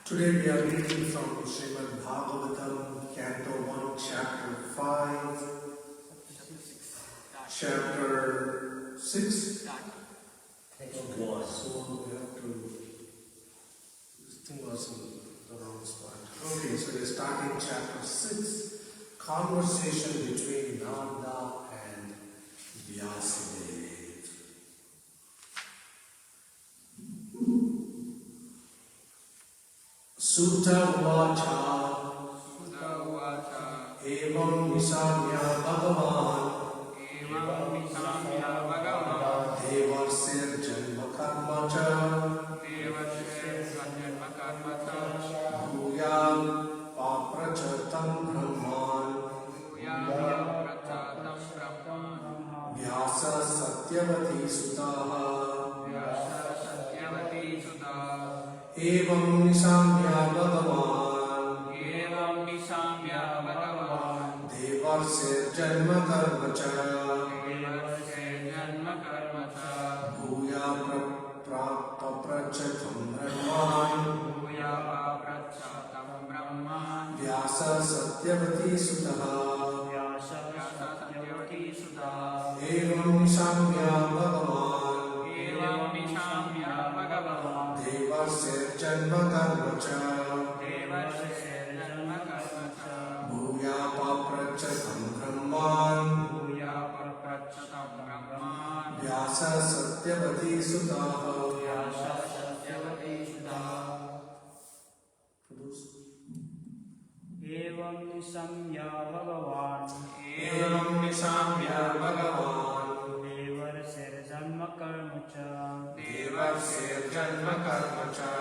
Today we are reading from Shrimadbhagavatam, Canto 1, Chapter 5, Chapter 6. Okay, so we have to, this thing was in the wrong spot. Okay, so we are starting Chapter 6, Conversation between Nanda and Vyasadeva. Sutta Uvacha Evam Nisamya Bhagavan Devasya Janma Karma Cha Bhuyam Paprachatam Brahman Satyavati Sutaha Evam Nisamya Bhagavan Devarsya Janma Karma Cha Bhuya Paprachatam Brahman Vyasa Satyavati Sutaha Evam Nisamya Bhagavan Devarsya Janma Karma Cha Bhuya Paprachatam Brahman Vyasa Satyavati Sutaha Evam Nisamya Bhagavan Devarsya Janma Karma Cha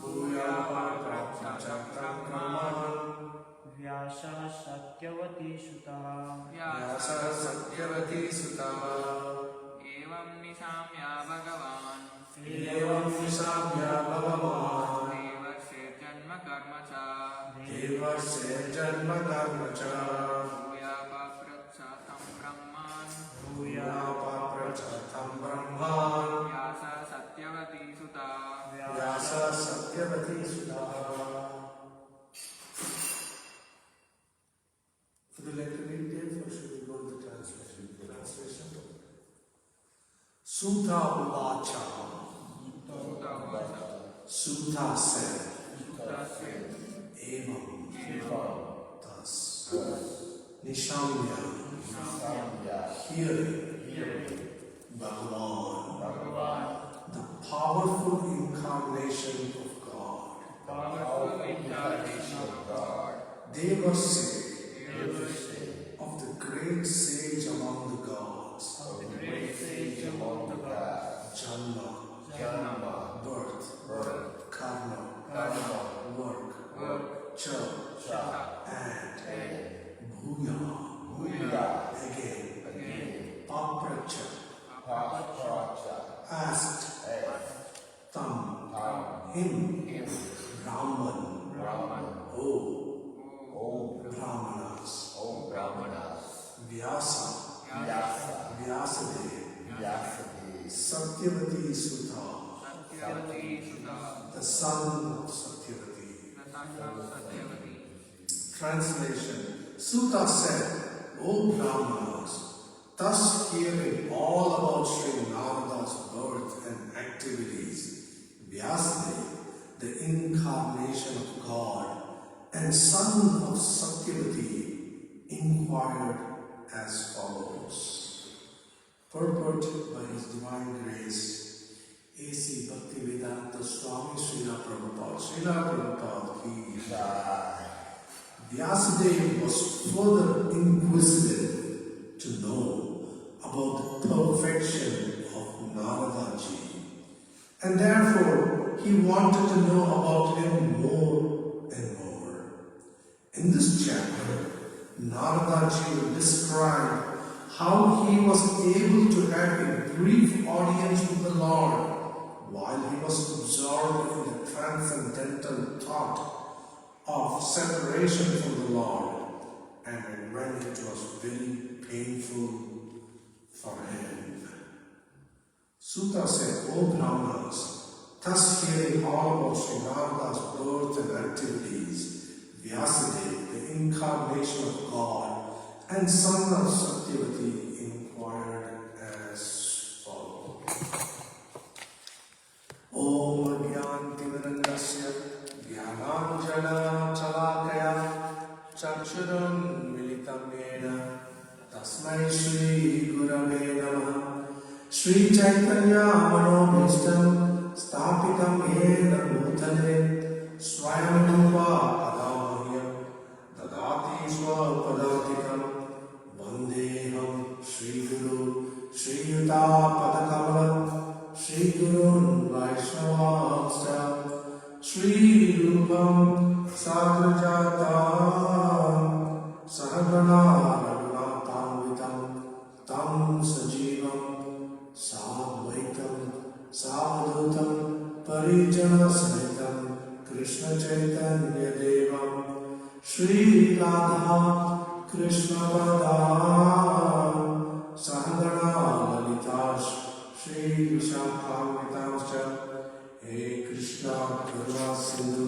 Bhuya Paprachatam Brahman Vyasa Satyavati Sutaha Evam Nisamya Bhagavan Nisamya Bhagavan Devarsya Janma Karma Cha Bhuya Paprachatam Brahman Vyasa Satyavati Sutaha. Would you like to read it or should we go to the translation? Sutta Uvacha. Sutta said. Evam. Thus. Nishamya. Hearing. Bhagavan. The powerful incarnation of God. Devasya. Of the great sage among the gods. Janma. Birth. Karma. Work. Cha. And. Bhuya. Again. Papracha. Asked. Tam. Him. Brahman. Brahmanas. Vyasa. Vyasadeva. Satyavati Sutta. The son of Satyavati. Translation. Sutta said, O Brahmanas, thus hearing all about Sri Narada's birth and activities, Vyasadeva, the incarnation of God and son of Satyavati, inquired as follows. Purport by His Divine Grace, A.C. Bhaktivedanta Swami Srila Prabhupada ki jai. Vyasadeva was further inquisitive to know about the perfection of Naradaji, and therefore he wanted to know about him more and more. In this chapter, Naradaji will describe how he was able to have a brief audience with the Lord while he was absorbed in the transcendental thought of separation from the Lord, and when it was very painful for him. Sutta said, O Brahmanas, thus hearing all about Sri Narada's birth and activities, Vyasadeva, the incarnation of God and son of Satyavati, inquired as follows. Om Gyantimirandasya Dhyananjana Chalakaya Chakshurun Militam Yena Tasmai Shri Gurave Namaha Shri Chaitanya Manobhishtam Stapitam Yena Bhutale Swayamrupa Adamahyam Dadati Swapadatikam Vandeham Shri Guru Shri Yuta Padakamalam Shri Gurun Vaishnavasya Shri Rupam Sadhujatam Sahagana Raguna Radha Krishna Pada Sahagana Lalitash Shri Vishakhamritamscha He Krishna Karuna Sindhu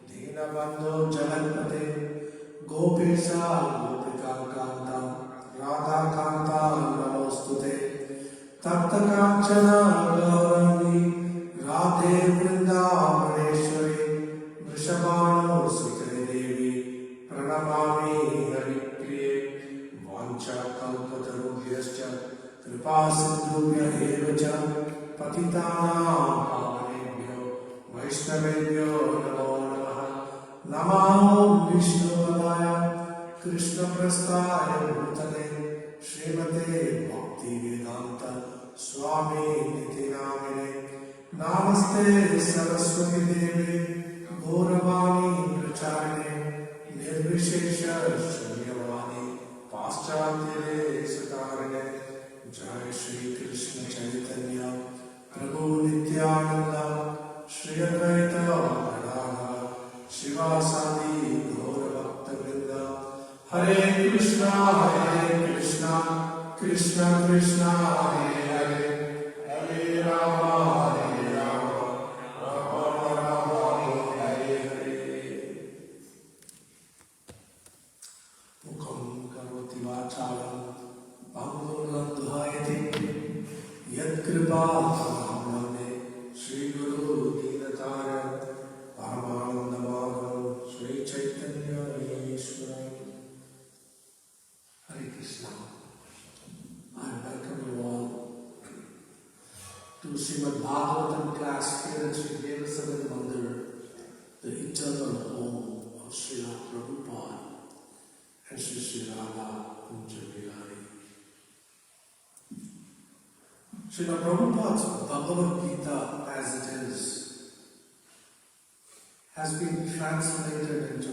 Dinabandhu Jaganpate Gopesha Gopika Kanta Radha Kanta Namostute Tapta Kanchana Gaurani Radhe Vrindavaneshwari Vrishabhanu Sukare Devi Pranamami Haripriye Vancha Kalpatarubhyascha Kripa Sindhubhya Evacha Patitanam Pavanebhyo Vaishnavebhyo Namo Namaha Namo Vishnupadaya Krishna Prasthaya Bhutale Shrimate Bhakti Vedanta Swami Niti Namine Namaste Saraswati Devi Gauravani Pracharine Nirvishesha Shunyavani Paschatya Sakarine Jai Shri Krishna Chaitanya Prabhu Nityananda Shri Advaita Gadadhara Shivasadi Gauravakta Vrinda Hare Krishna Krishna Krishna Hare Hare Hare Rama Rama Rama Hare Hare Mukham karoti vachalam Bhagavan Dhayate Yad Kripa Tamamane Shri Guru Dinatara Paramananda Madhavam Shri Chaitanya Ishwaram Hare Krishna. I welcome you all to Shrimadbhagavatam class here at Sri Devasagan Mandir, the eternal home of Srila Prabhupada and Sri Sri Radha Kunjabihari. Srila Prabhupada's Bhagavad Gita, as it is, has been translated into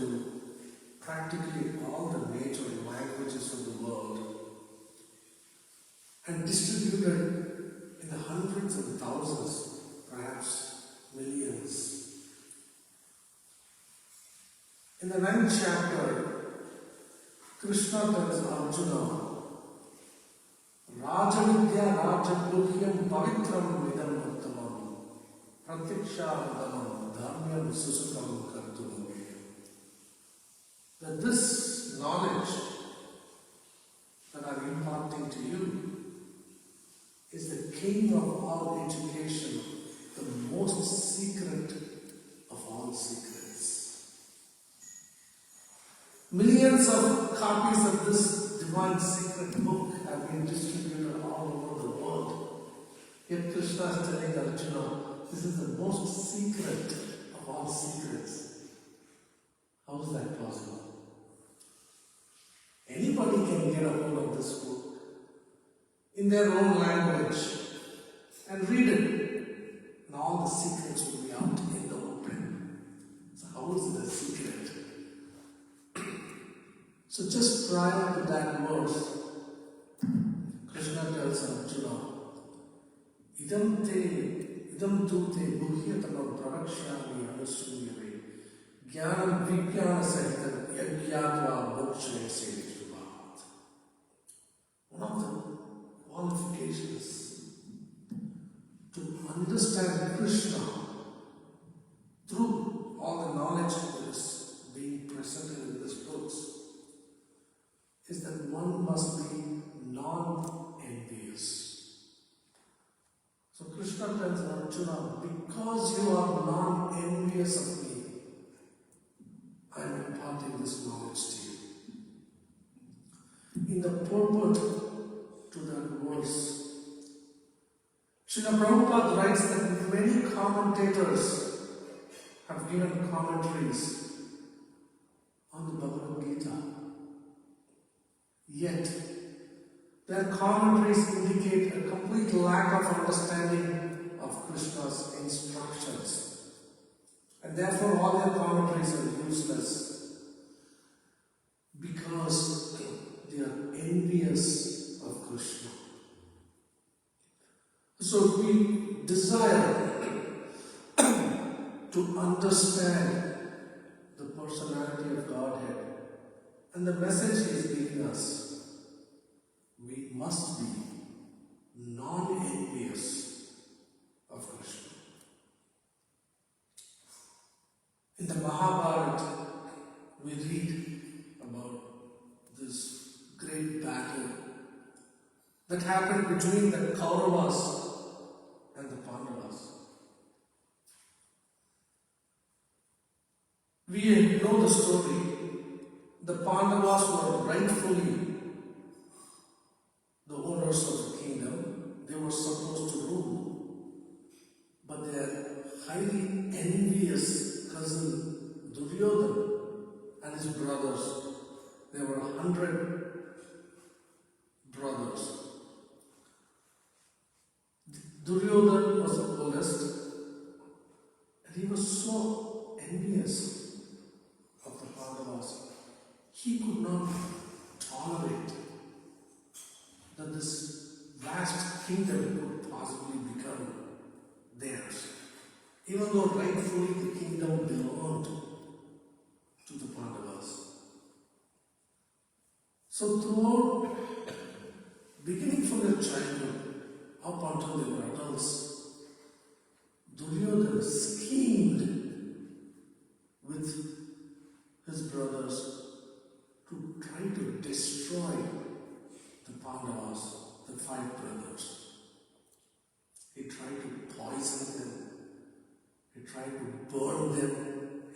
practically all the major languages of the world and distributed in the hundreds and thousands, perhaps millions. In the 9th chapter, Krishna tells Arjuna, Rajavidya Rajaguhyam Pavitram Vidam Uttamam Pratiksha-Udamam Dharmyam Susukam Kartum. That this knowledge that I am imparting to you is the king of all education, the most secret of all secrets. Millions of copies of this divine secret book have been distributed all over the world. Yet Krishna is telling Arjuna, this is the most secret of all secrets. How is that possible? Anybody can get a hold of this book in their own language and read it, and all the secrets will be out in the open. So how is it a secret? So just prior to that verse, Krishna tells Arjuna, idam tu te buhyatamam pravakshami anusumyave jnanam vijnana sahitam yajnatva moksha sevijuvat. One of the qualifications to understand Krishna through all the knowledge that is being presented in these books is that one must be non-envious. So Krishna tells Arjuna, because you are non-envious of me, I am imparting this knowledge to you. In the purport to that verse, Srila Prabhupada writes that many commentators have given commentaries on the Bhagavad Gita. Yet, their commentaries indicate a complete lack of understanding of Krishna's instructions. And therefore, all their commentaries are useless because they are envious of Krishna. So, if we desire to understand the personality of Godhead, And the message he is giving us, we must be non-envious of Krishna. In the Mahabharata, we read about this great battle that happened between the Kauravas and the Pandavas. We know the story. The Pandavas were rightfully the owners of the kingdom. They were supposed to rule. But their highly envious cousin Duryodhana and his brothers, there were 100 brothers. Duryodhana was the oldest, and he was so envious of the Pandavas. He could not tolerate that this vast kingdom could possibly become theirs, even though rightfully the kingdom belonged to the Pandavas. So throughout, beginning from their childhood up until they were adults, Duryodhana schemed with his brothers to try to destroy the Pandavas, the 5 brothers. He tried to poison them. He tried to burn them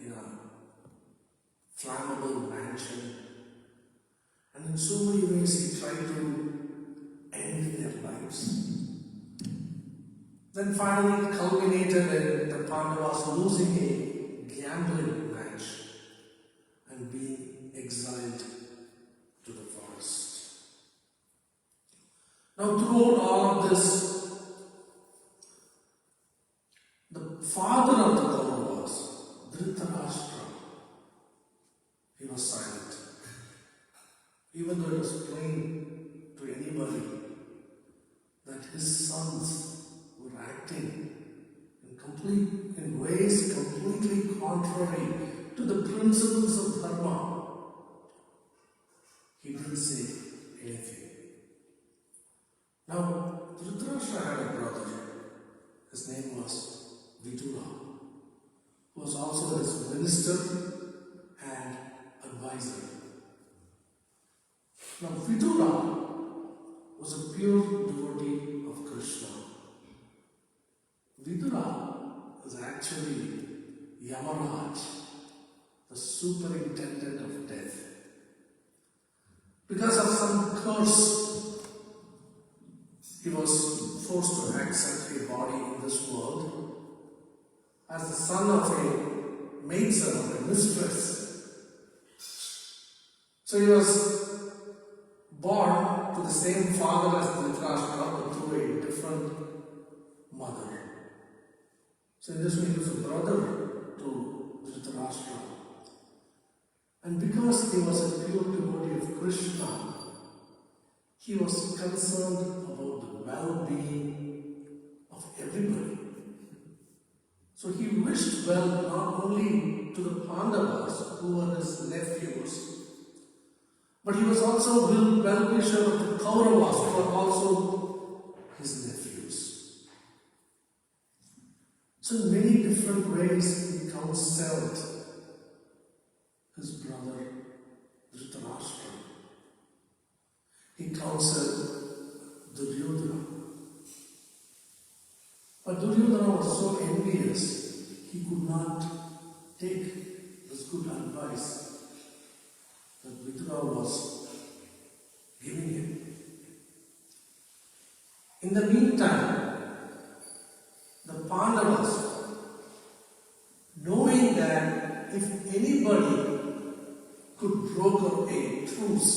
in a flammable mansion. And in so many ways he tried to end their lives. Then finally culminated in the Pandavas losing a gambling match and being exiled to the forest. Now throughout all of this, the father of the Kauravas, Dhritarashtra, he was silent. Even though it was plain to anybody that his sons were acting in ways completely contrary to the principles of dharma, he didn't say anything. Now, Dhritarashtra had a brother. His name was Vidura, who was also his minister and advisor. Now, Vidura was a pure devotee of Krishna. Vidura was actually Yamaraj, the superintendent of death. Because of some curse, he was forced to accept a body in this world as the son of a maidservant, a mistress. So he was born to the same father as Dhritarashtra, but through a different mother. So in this way he was a brother to Dhritarashtra. And because he was a pure devotee of Krishna, he was concerned about the well-being of everybody. So he wished well not only to the Pandavas, who were his nephews, but he was also well-wisher of the Kauravas, who were also his nephews. So in many different ways he counseled his brother Dhritarashtra. He counseled Duryodhana. But Duryodhana was so envious, he could not take this good advice that Vidura was giving him. In the meantime, the Pandavas, knowing that if anybody could broker a truce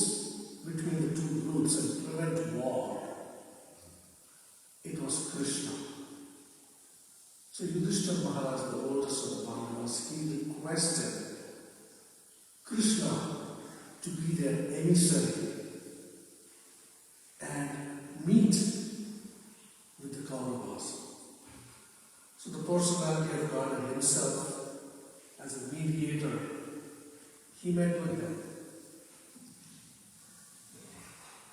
between the two groups and prevent war, it was Krishna. So Yudhishthira Maharaj, the oldest of the Pandavas, he requested Krishna to be their emissary and meet with the Kauravas. So the personality of God himself, as a mediator, he met with them.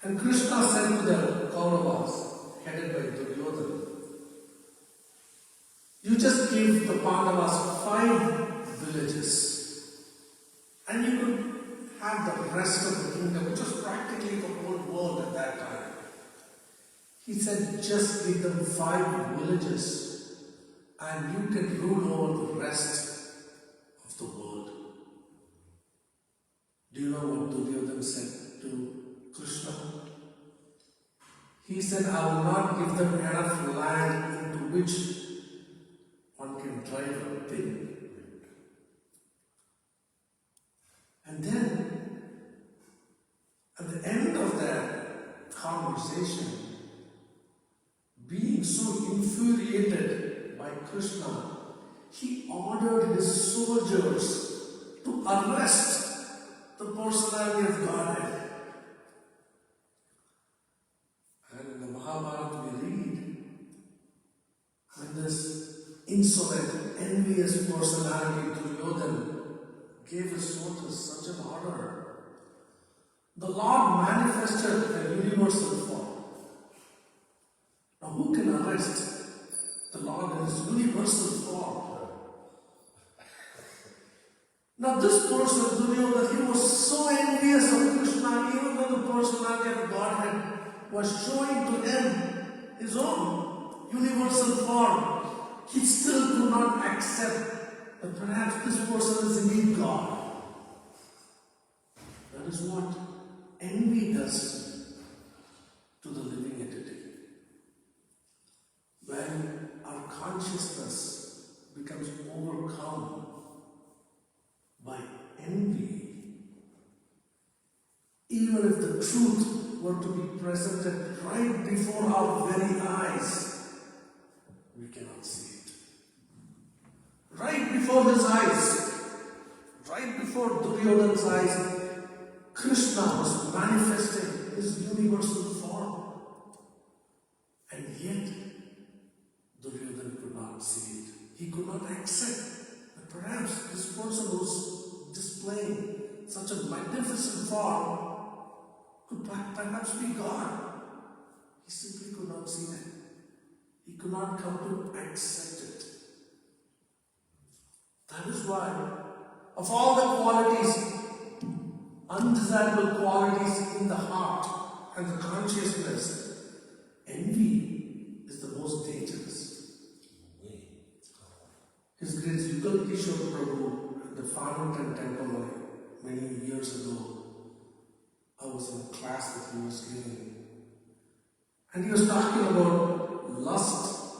And Krishna said to the Kauravas, headed by Duryodhana, you just give the Pandavas 5 villages and you could have the rest of the kingdom, which was practically the whole world at that time. He said, just give them 5 villages and you can rule over the rest of the world. Do you know what Duryodhana said to Krishna? He said, I will not give them enough land into which one can drive a pig. And then, at the end of that conversation, being so infuriated by Krishna, he ordered his soldiers to arrest the personality of Godhead. And in the Mahabharata we read, when this insolent, envious personality Duryodhana gave his soldiers such an order, the Lord manifested a universal form. Now who can arrest the Lord in his universal form? Now this person, Duryodhana, he was so envious of Krishna, even though the personality of Godhead was showing to him his own universal form. He still could not accept that perhaps this person is indeed God. That is what envy does to the living entity. When our consciousness becomes overcome by envy, even if the truth were to be presented right before our very eyes, we cannot see it. Right before his eyes, right before Duryodhana's eyes, Krishna was manifesting his universal form. And yet, Duryodhana could not see it. He could not accept that perhaps this person was displaying such a magnificent form could perhaps be God. He simply could not see that. He could not come to accept it. That is why, of all the qualities, undesirable qualities in the heart and the consciousness, envy is the most dangerous. His Grace Yugal Kishore Prabhu at the Farmington Temple many years ago, I was in a class that he was giving, and he was talking about lust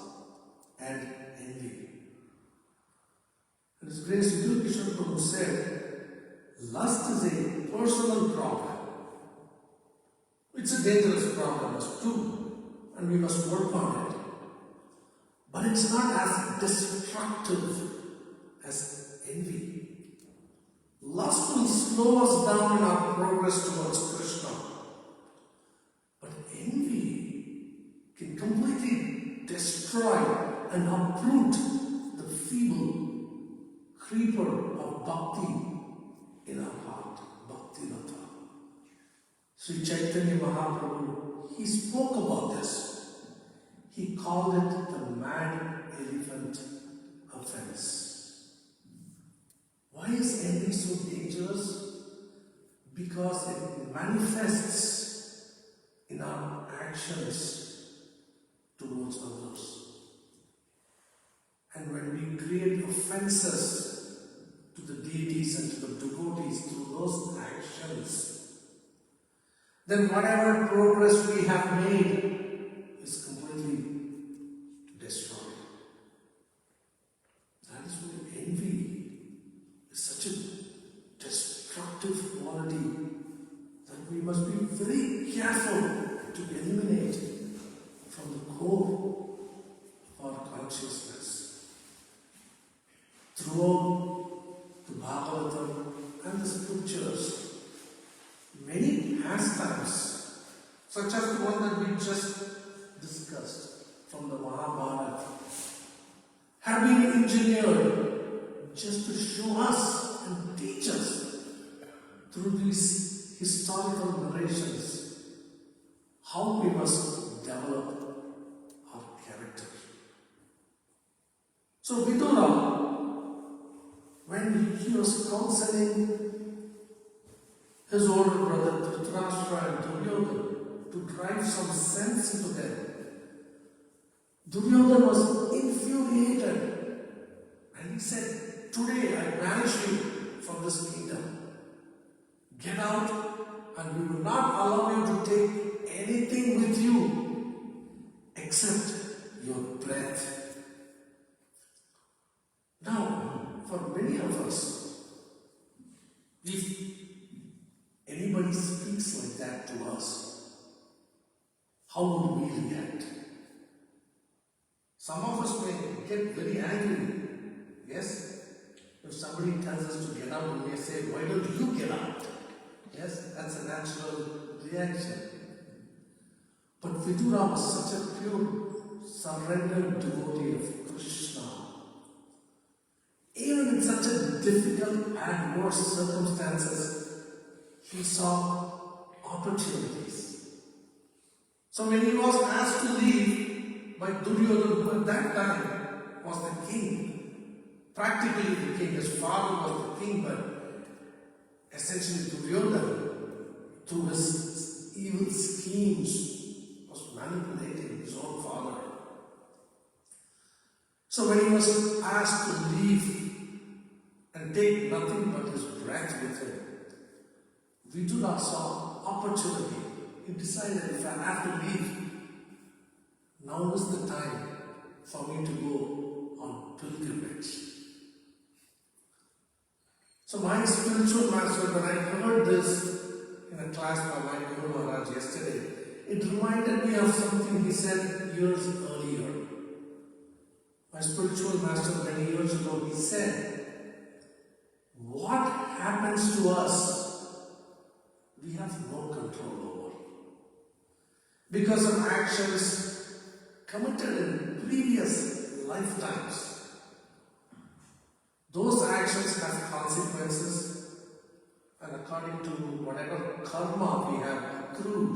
and envy. And His Grace Yugal Kishore Prabhu said, lust is a personal problem. It's a dangerous problem, it's true, and we must work on it. But it's not as destructive as envy. Lust will slow us down in our progress towards Krishna. But envy can completely destroy and uproot the feeble creeper of bhakti in our heart, Bhakti Lata. Sri Chaitanya Mahaprabhu, he spoke about this. He called it the mad elephant offense. Why is envy so dangerous? Because it manifests in our actions towards others. And when we create offenses to the deities and to the devotees through those actions, then whatever progress we have made is completely destroyed. That is why envy is such a destructive quality that we must be very careful to eliminate from the core of our consciousness. Throughout the Bhagavatam and the scriptures, many pastimes, such as the one that we just discussed from the Mahabharata, have been engineered just to show us and teach us through these historical narrations how we must develop our character. So Vidura, when he was counseling his older brother Dhritarashtra and Duryodhana to drive some sense into them, Duryodhana was infuriated and he said, "Today I banish you from this kingdom. Get out and we will not allow you to take anything with you except your breath." Now, for many of us, if anybody speaks like that to us, how would we react? Some of us may get very angry. Yes? If somebody tells us to get out, we may say, "Why don't you get out?" Yes, that's a natural reaction. But Vidura was such a pure, surrendered devotee of Krishna. Even in such a difficult, adverse circumstances, he saw opportunities. So when he was asked to leave by Duryodhana, who at that time was the king, practically the king, his father was the king, but essentially Duryodhana, through his evil schemes, was manipulating his own father. So when he was asked to leave and take nothing but his breath with him, Vidura saw opportunity. He decided, if I have to leave, now is the time for me to go on pilgrimage. So my spiritual master, when I heard this in a class by my Guru Maharaj yesterday, it reminded me of something he said years earlier. My spiritual master many years ago, he said, what happens to us, we have no control over. Because of actions committed in previous lifetimes. Those actions have consequences, and according to whatever karma we have accrued,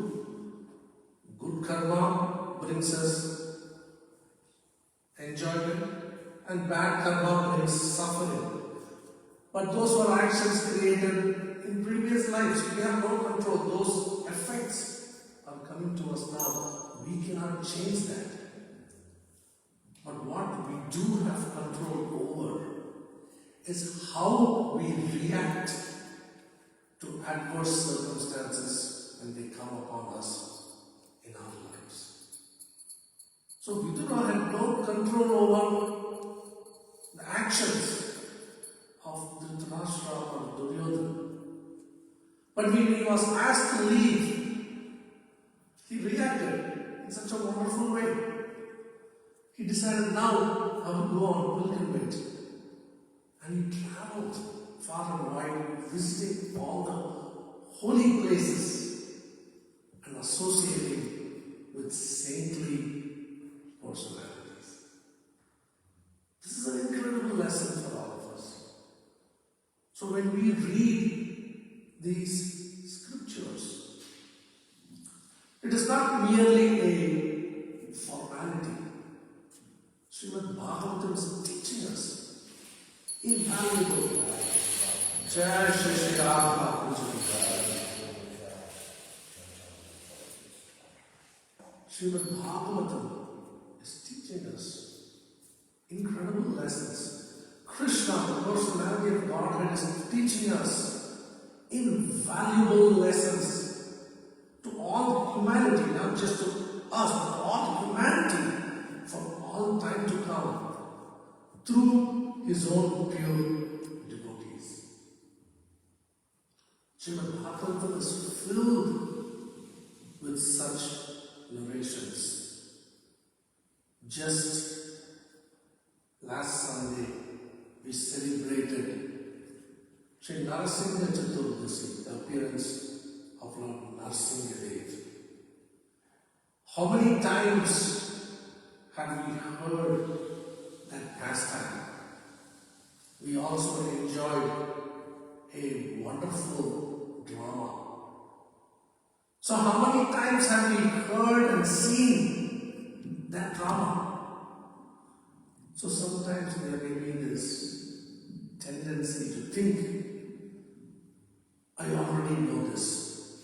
good karma brings us enjoyment and bad karma brings suffering. But those were actions created in previous lives. We have no control. Those effects are coming to us now. We cannot change that. But what we do have control over is how we react to adverse circumstances when they come upon us in our lives. So Vidura had no control over the actions of Dhritarashtra or Duryodhana. But when he was asked to leave, he reacted in such a wonderful way. He decided, now I will go on pilgrimage. And he traveled far and wide, visiting all the holy places and associating with saintly personalities. This is an incredible lesson for all of us. So when we read these scriptures, it is not merely a formality. Shrimadbhagavatam is teaching us invaluable. Jai Shri Shri Radha. Shrimadbhagavatam is teaching us incredible lessons. Krishna, the personality of Godhead, is teaching us invaluable lessons to all humanity, not just to us, but all humanity for all time to come, through his own pure devotees. Shrimadbhagavatam is filled with such narrations. Just last Sunday, we celebrated Sri Narasingha Chaturdasi, the appearance of Lord Narasimhadev. How many times have we heard that pastime? We also enjoyed a wonderful drama. So how many times have we heard and seen that drama? So sometimes there may be this tendency to think, I already know this.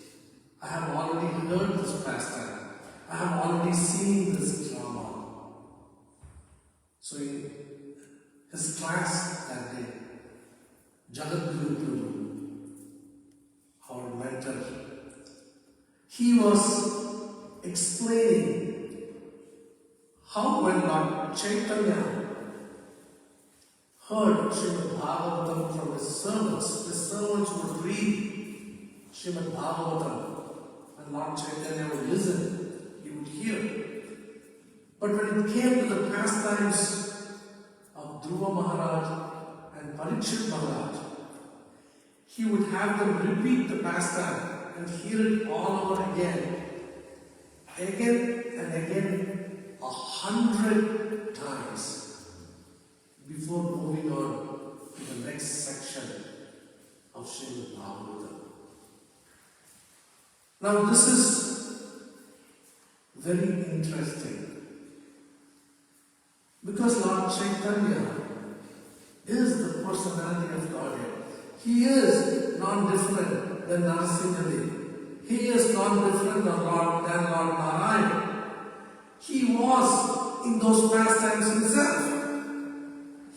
I have already heard this pastime. I have already seen this drama. So in his class that day, Jagadguru, our mentor, he was explaining how when Lord Chaitanya heard Shrimadbhagavatam from his servants would read Shrimadbhagavatam and Lord Chaitanya would listen, he would hear. But when it came to the pastimes of Dhruva Maharaj and Parikshit Maharaj, he would have them repeat the pastime and hear it all over again and again 100 times before moving on to the next section of Srimad Bhagavatam. Now this is very interesting because Lord Chaitanya is the personality of Godhead. He is non-different than Narasimhadev. He is non-different than Lord Narayan. He was in those pastimes himself.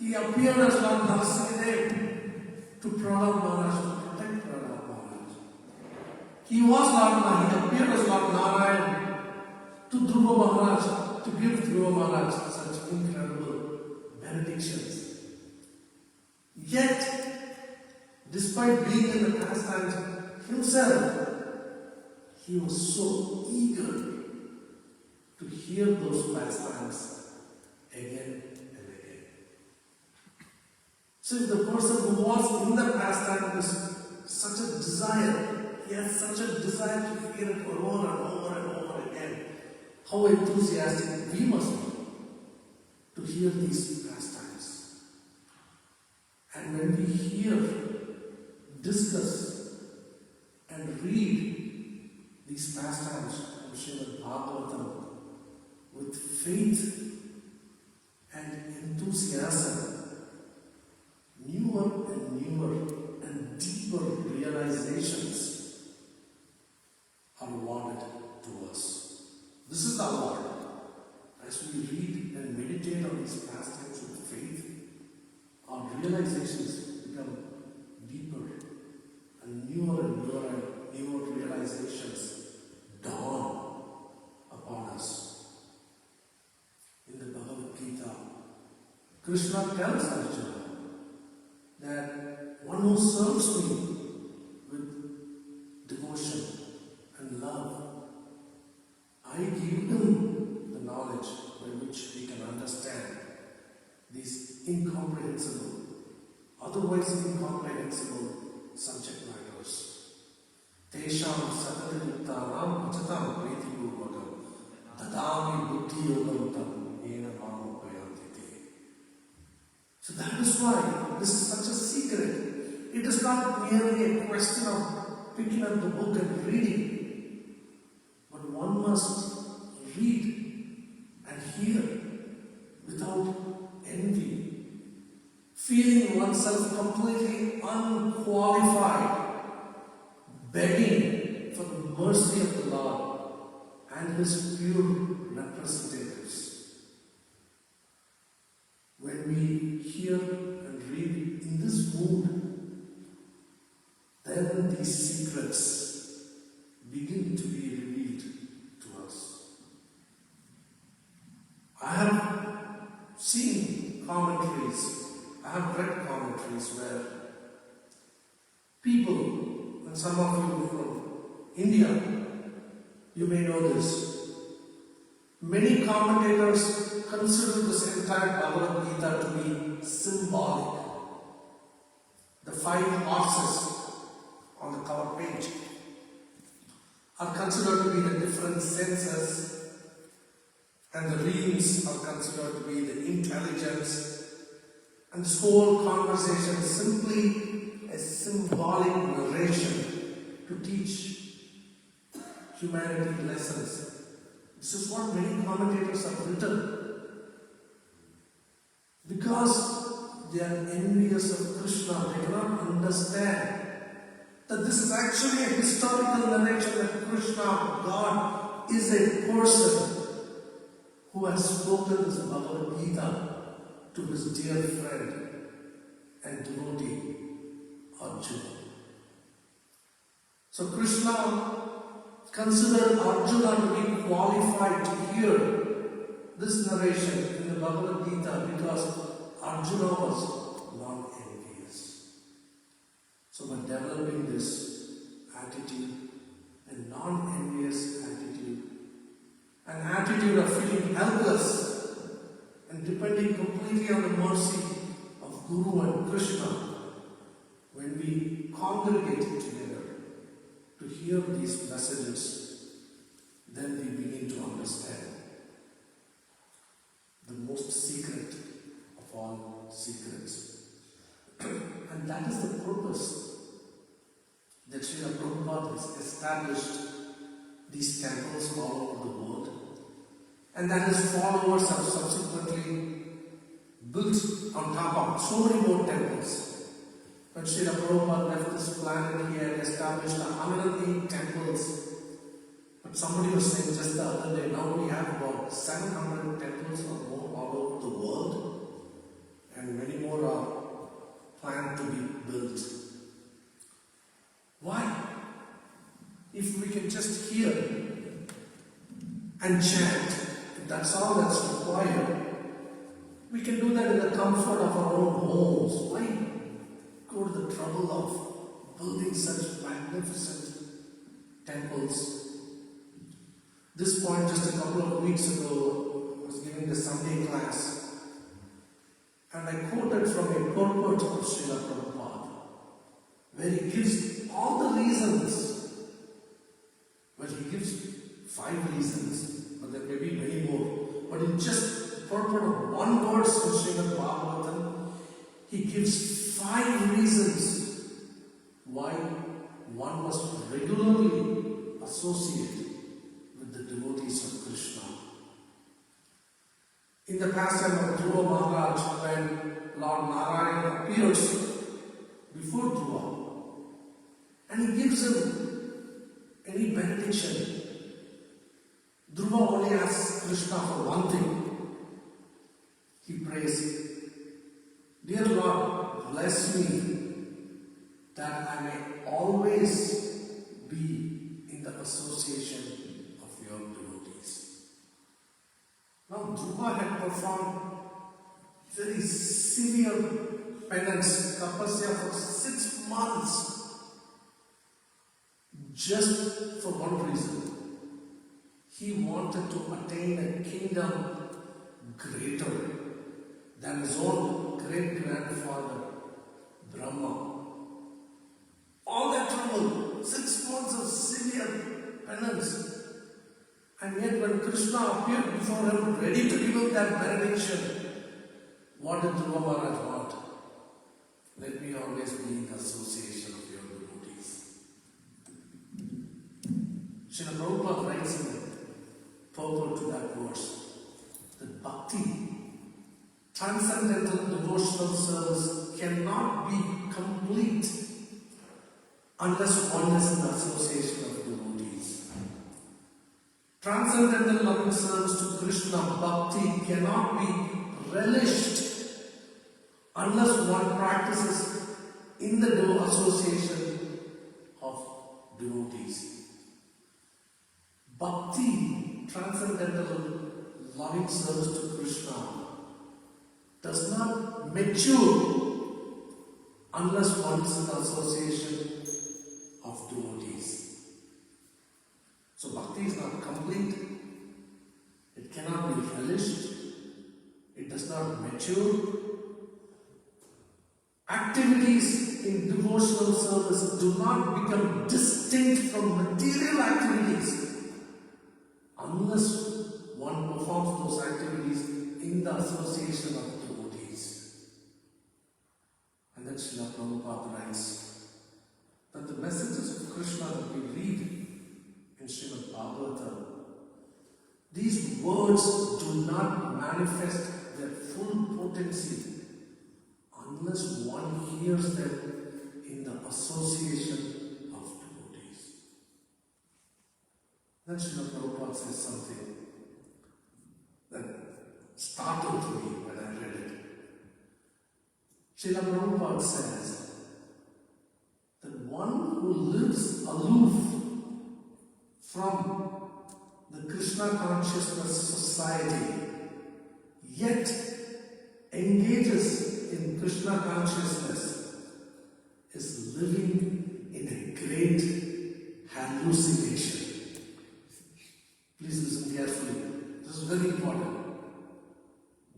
He appeared as Lord Narasimhadev to Prahlad Maharaj, to protect Prahlad Maharaj. He appeared as Lord Narayan to Dhruva Maharaj, to give Dhruva Maharaj such incredible benedictions. Yet, despite being in the pastimes himself, he was so eager to hear those pastimes again and again. So if the person who was in the pastime has such a desire, he has such a desire to hear it over and over and over again, how enthusiastic we must be to hear these pastimes. And when we hear, discuss, and read these pastimes from Srimad Bhagavatam with faith and enthusiasm, newer and deeper realizations are awarded to us. This is the award. As we read and meditate on these pastimes with faith, our realizations become deeper and newer realizations dawn upon us. In the Bhagavad Gita, Krishna tells Arjuna that one who serves me with devotion and love, I give him the knowledge by which he can understand these incomprehensible, otherwise incomprehensible subject matters. Tesham satanayuktanam pachatam priti purvakam dadami buddhi yogam tam yena mamo payantite. So that is why this is such a secret. It is not merely a question of picking up the book and reading, but one must read and hear without envy, feeling oneself completely unqualified, begging for the mercy of the Lord and His pure representatives. When we hear and read in this mood, then these secrets begin to be revealed to us. I have seen commentaries, I have read commentaries where people, and some of you from India, you may know this. Many commentators consider this entire Bhagavad Gita to be symbolic. The 5 horses on the cover page are considered to be the different senses, and the reams are considered to be the intelligence, and this whole conversation is simply a symbolic narration to teach humanity lessons. This is what many commentators have written. Because they are envious of Krishna, they cannot understand that this is actually a historical narration that Krishna, God, is a person who has spoken this Bhagavad Gita to his dear friend and devotee Arjuna. So Krishna considered Arjuna to be qualified to hear this narration in the Bhagavad Gita because Arjuna was non-envious. So by developing this attitude, a non-envious attitude, an attitude of feeling helpless and depending completely on the mercy of Guru and Krishna, when we congregate together to hear these messages, then we begin to understand the most secret of all secrets. And that is the purpose that Srila Prabhupada has established these temples all over the world, and that his followers have subsequently built on top of so many more temples. When Srila Prabhupada left this planet, he had established 108 temples. But somebody was saying just the other day, now we have about 700 temples or more all over the world, and many more are planned to be built. Why? If we can just hear and chant, if that's all that's required, we can do that in the comfort of our own homes. Why go to the trouble of building such magnificent temples? This point, just a couple of weeks ago, I was giving the Sunday class, and I quoted from a purport of Srila Prabhupada, where he gives all the reasons. Well, he gives 5 reasons, but there may be many more. But in just purport of one verse in Shrimadbhagavatam, he gives 5 reasons why one must regularly associate with the devotees of Krishna. In the pastime of Dhruva Maharaj, when Lord Narayana appears before Dhruva, and he gives him any benediction, Dhruva only asks Krishna for one thing. He prays, "Dear Lord, bless me that I may always be in the association of your devotees." Now Dhruva had performed very severe penance, tapasya for 6 months, just for one reason. He wanted to attain a kingdom greater than his own great-grandfather Brahma. All that trouble, 6 months of severe penance, and yet when Krishna appeared before him, ready to give him that benediction, what did Dhruva Maharaj want? Let me always be in the association of your devotees. Srila Prabhupada writes in the purport to that verse that bhakti, transcendental devotional service, cannot be complete unless one is in the association of devotees. Transcendental loving service to Krishna, bhakti, cannot be relished unless one practices in the association of devotees. Bhakti, transcendental loving service to Krishna, does not mature unless one is in the association of devotees. So bhakti is not complete, it cannot be relished, it does not mature. Activities in devotional service do not become distinct from material activities unless one performs those activities in the association of devotees. And then Srila Prabhupada writes that the messages of Krishna that we read in Shrimadbhagavatam words do not manifest their full potency unless one hears them in the association of devotees. Then Srila Prabhupada says something that startled me when I read it. Srila Prabhupada says that one who lives aloof from the Krishna consciousness society yet engages in Krishna consciousness is living in a great hallucination. Please listen carefully. This is very important.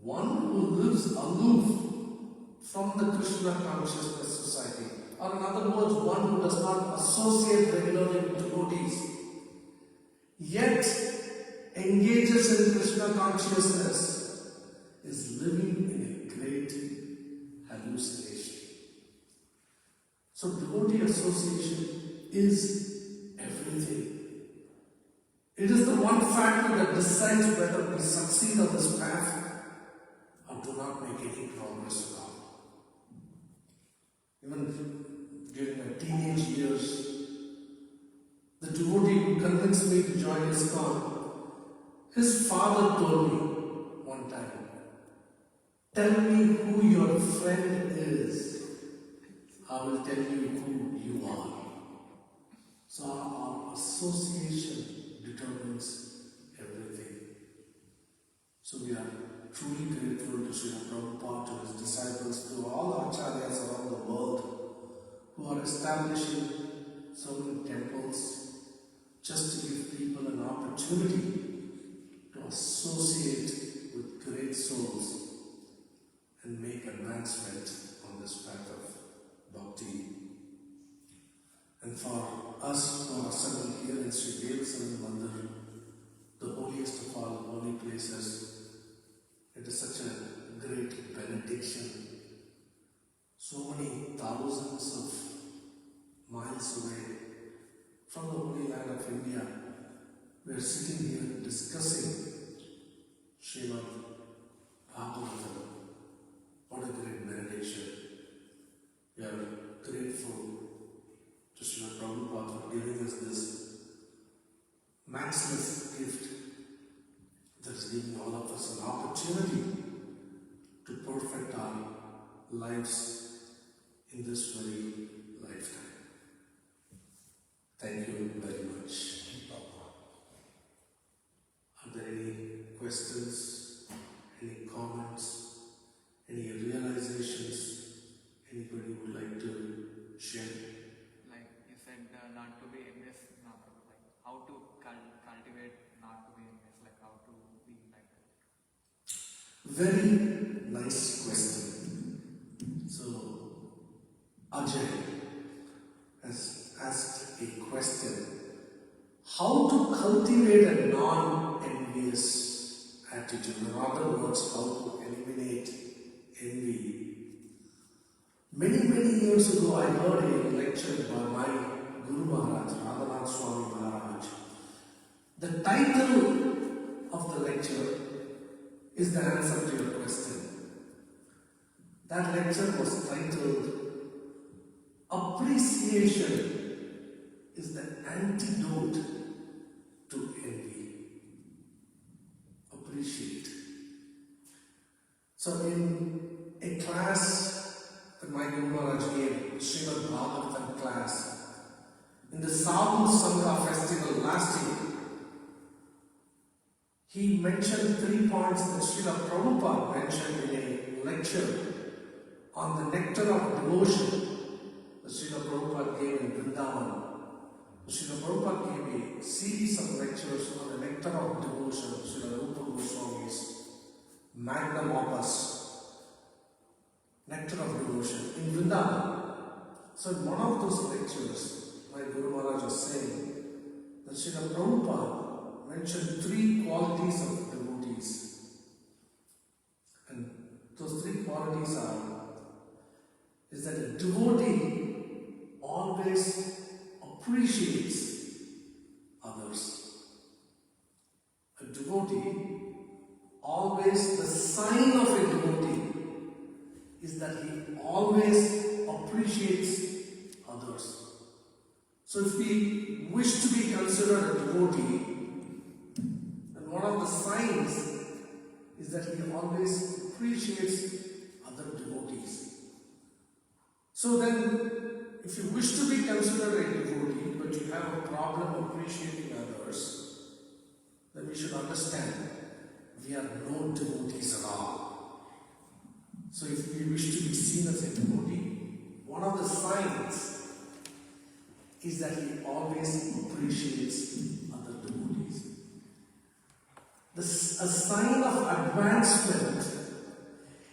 One who lives aloof from the Krishna consciousness society, or in other words, one who does not associate regularly with devotees, yet engages in Krishna consciousness, is living in a great hallucination. So devotee association is everything. It is the one factor that decides whether we succeed on this path or do not make any progress at all. Even during my teenage years, the devotee who convinced me to join ISKCON, his father told me one time, "Tell me who your friend is, I will tell you who you are." So our association determines everything. So we are truly grateful to Srila Prabhupada, to his disciples, to all the acharyas around the world who are establishing so many temples just to give people an opportunity to associate with great souls and make advancement on this path of bhakti. And for us who are assembled here in Sri Devasaran Mandir, the holiest of all holy places, it is such a great benediction. So many thousands of miles away from the holy land of India, we are sitting here discussing Shrimadbhagavatam. What a great benediction. We are grateful to Srila Prabhupada for giving us this matchless gift that is giving all of us an opportunity to perfect our lives in this very lifetime. Thank you very much. Are there any questions, any comments, any realizations anybody would like to share? Like you said, not to be envious, not like how to cultivate not to be envious, like how to be like that. Very nice question. So, Ajay has asked a question. How to cultivate a non-envious attitude? In other words, how to eliminate envy. Many years ago, I heard a lecture by my Guru Maharaj, Radhanath Swami Maharaj. The title of the lecture is the answer to your question. That lecture was titled, "Appreciation is the antidote to envy." Appreciate. So in a class that my Guru Maharaj gave, Shrimadbhagavatam class, in the Sadhu Sangha festival last year, he mentioned 3 points that Srila Prabhupada mentioned in a lecture on the nectar of devotion that Srila Prabhupada gave in Vrindavan. Srila Prabhupada gave a series of lectures on the nectar of devotion, Srila Rupa Goswami's magnum opus, Nectar of Devotion, in Vrindavan. So in one of those lectures, my Guru Maharaj was saying that Srila Prabhupada mentioned 3 qualities of devotees. And those 3 qualities is that a devotee always appreciates others. A devotee always, the sign of a devotee is that he always appreciates others. So if we wish to be considered a devotee, then one of the signs is that he always appreciates other devotees. So then, if you wish to be considered a devotee, but you have a problem appreciating others, then we should understand we are no devotees at all. So if we wish to be seen as a devotee, one of the signs is that he always appreciates other devotees. A sign of advancement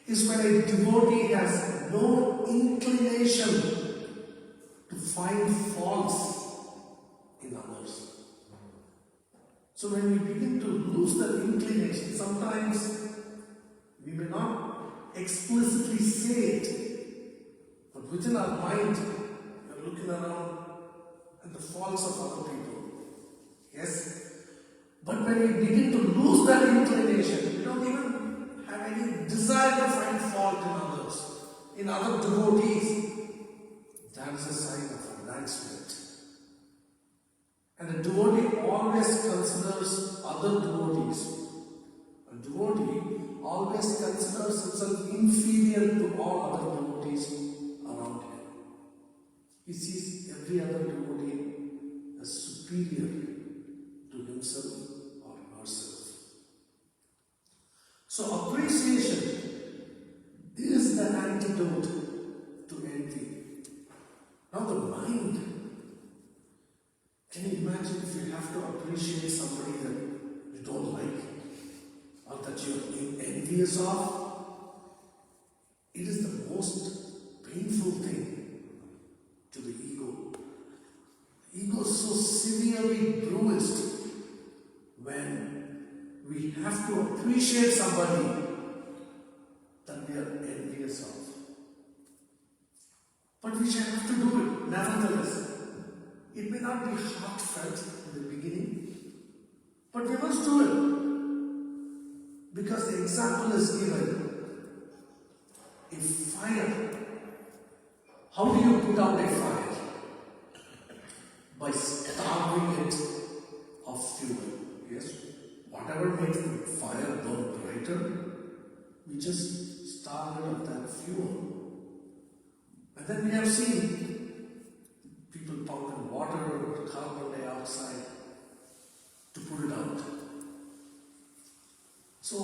is when a devotee has no inclination to find faults in others. So when we begin to lose that inclination, sometimes we may not explicitly say it, but within our mind, we are looking around at the faults of other people. Yes? But when we begin to lose that inclination, we don't even have any desire to find fault in others, in other devotees, that is a sign of advancement. And a devotee always considers other devotees. A devotee always considers himself inferior to all other devotees around him. He sees every other devotee as superior to himself or herself. So appreciation is the antidote to envy. Now the mind. Can you imagine if you have to appreciate somebody that you don't like or that you're envious of? It is the most painful thing to the ego. The ego is so severely bruised when we have to appreciate somebody that we are envious of. But we shall have to do it, nevertheless. It may not be heartfelt in the beginning, but we must do it. Because the example is given. A fire. How do you put out a fire? By starving it of fuel. Yes? Whatever makes the fire burn brighter, we just starve it of that fuel. And then we have seen people pumping water or carbon dioxide to put it out. So,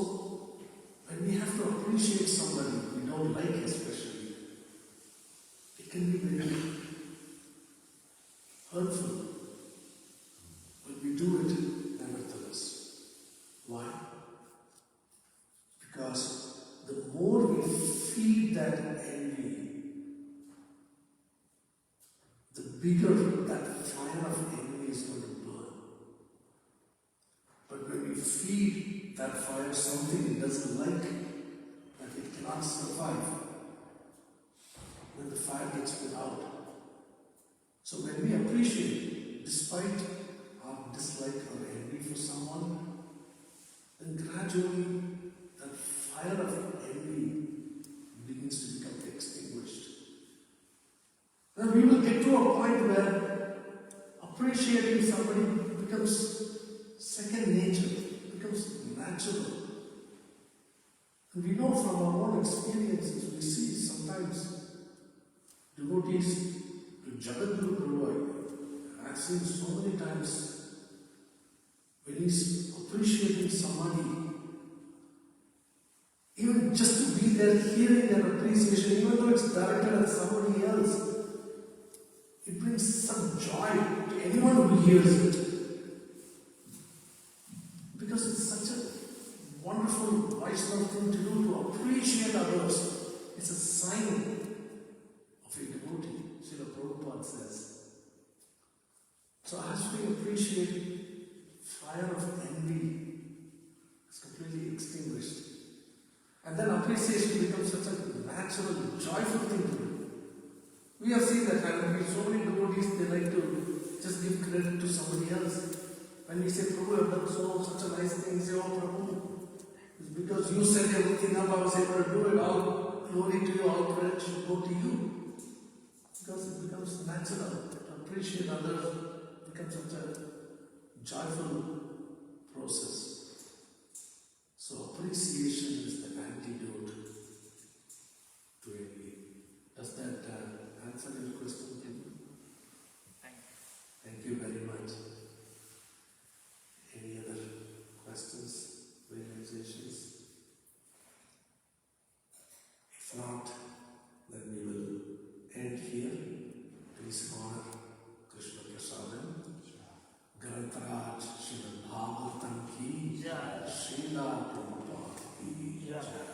when we have to appreciate somebody we don't like especially, it can be very hurtful. But we do it nevertheless. Why? Because the more we feed that envy, the bigger that fire of envy is going to burn. But when we feed that fire something it doesn't like, that it cannot survive, then the fire gets put out. So when we appreciate, despite our dislike or envy for someone, then gradually that fire of envy begins to become extinguished. Then we will get to a point where appreciating somebody becomes second nature, becomes natural. And we know from our own experiences, we see sometimes devotees to Jagadguru Prabhu. I've seen so many times when he's appreciating somebody, even just to be there hearing their appreciation, even though it's directed at somebody else, it brings some joy to anyone who hears it. Because it's such a wonderful Vaishnava thing to do, to appreciate others. It's a sign of a devotee, Srila Prabhupada says. So as we appreciate, fire of envy is completely extinguished. And then appreciation becomes such a natural, joyful thing to do. We have seen that happen. So many devotees, they like to just give credit to somebody else. When we say, Prabhu, I have done such a nice thing, say, oh Prabhu, it's because you set everything up, I was able to do it. All glory to you, all credit should go to you. Because it becomes natural to appreciate others, it becomes such a joyful process. So appreciation is the antidote to envy. Does that answer your question? Thank you. Thank you very much. Any other questions, realizations? If not, then we will end here. Please honor Krishna Prasadam. Grantaraj Shrimadbhagavatam ki Srila Prabhupada ki Yeah.